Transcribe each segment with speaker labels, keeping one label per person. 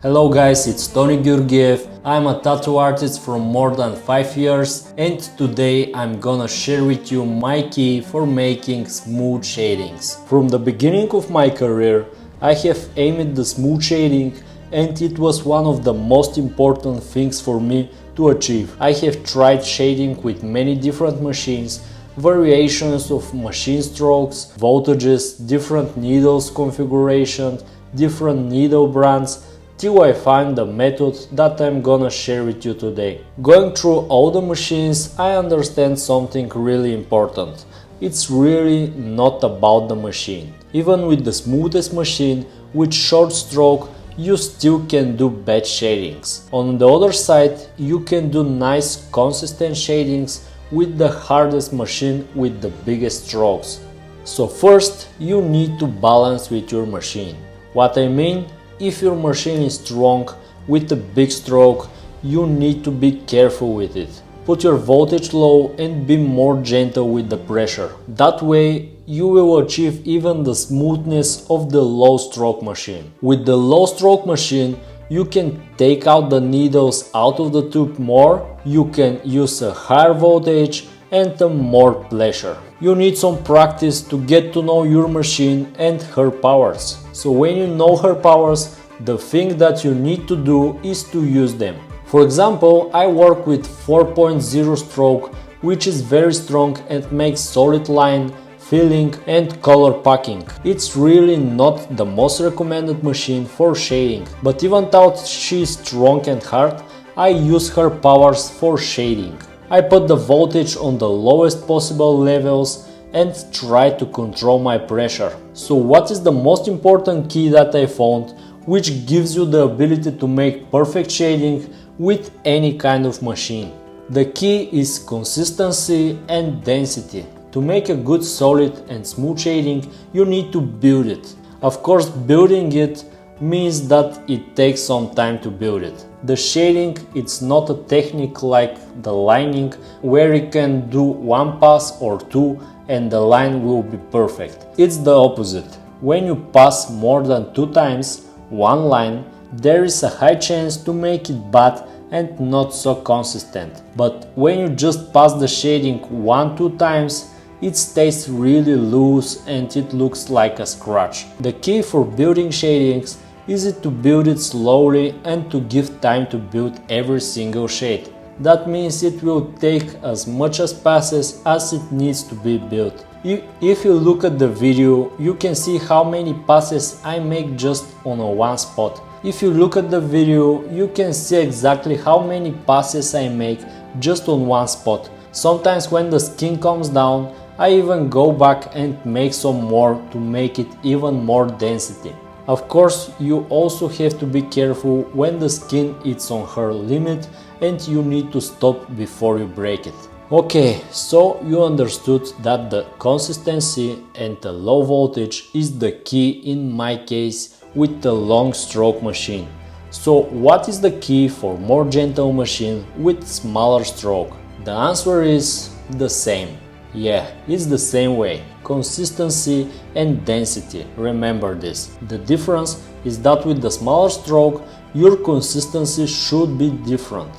Speaker 1: Hello guys, it's Tony Georgiev. I'm a tattoo artist from more than 5 years and today I'm gonna share with you my key for making smooth shadings. From the beginning of my career, I have aimed the smooth shading and it was one of the most important things for me to achieve. I have tried shading with many different machines, variations of machine strokes, voltages, different needles configurations, different needle brands, till I find the method that I'm gonna share with you today. Going through all the machines, I understand something really important. It's really not about the machine. Even with the smoothest machine, with short stroke, you still can do bad shadings. On the other side, you can do nice consistent shadings with the hardest machine with the biggest strokes. So first, you need to balance with your machine. What I mean, if your machine is strong with a big stroke, you need to be careful with it. Put your voltage low and be more gentle with the pressure. That way you will achieve even the smoothness of the low stroke machine. With the low stroke machine, you can take out the needles out of the tube more, you can use a higher voltage and more pressure. You need some practice to get to know your machine and her powers. So when you know her powers, the thing that you need to do is to use them. For example, I work with 4.0 stroke, which is very strong and makes solid line, filling and color packing. It's really not the most recommended machine for shading, but even though she is strong and hard, I use her powers for shading. I put the voltage on the lowest possible levels and try to control my pressure. So what is the most important key that I found, which gives you the ability to make perfect shading with any kind of machine? The key is consistency and density. To make a good solid and smooth shading, you need to build it. Of course, building it means that it takes some time to build it. The shading, it's not a technique like the lining where you can do one pass or two and the line will be perfect. It's the opposite. When you pass more than 2 times one line, there is a high chance to make it bad and not so consistent. But when you just pass the shading 1-2 times, it stays really loose and it looks like a scratch. The key for building shadings is to build it slowly and to give time to build every single shade. That means it will take as much as passes as it needs to be built. If you look at the video, you can see how many passes I make just on one spot. If you look at the video, you can see exactly how many passes I make just on one spot. Sometimes when the skin comes down, I even go back and make some more to make it even more density. Of course, you also have to be careful when the skin is on her limit and you need to stop before you break it. Okay, so you understood that the consistency and the low voltage is the key in my case with the long stroke machine. So what is the key for more gentle machine with smaller stroke? The answer is the same. Yeah, it's the same way. Consistency and density. Remember this. The difference is that with the smaller stroke, your consistency should be different.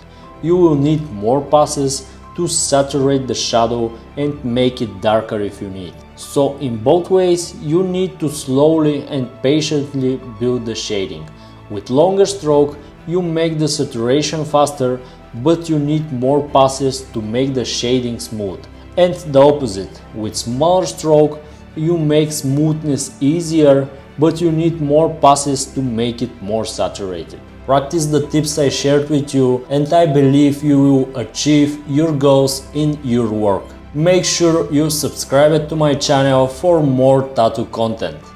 Speaker 1: You will need more passes to saturate the shadow and make it darker if you need. So in both ways, you need to slowly and patiently build the shading. With longer stroke, you make the saturation faster, but you need more passes to make the shading smooth. And the opposite, with smaller stroke, you make smoothness easier, but you need more passes to make it more saturated. Practice the tips I shared with you and I believe you will achieve your goals in your work. Make sure you subscribe to my channel for more tattoo content.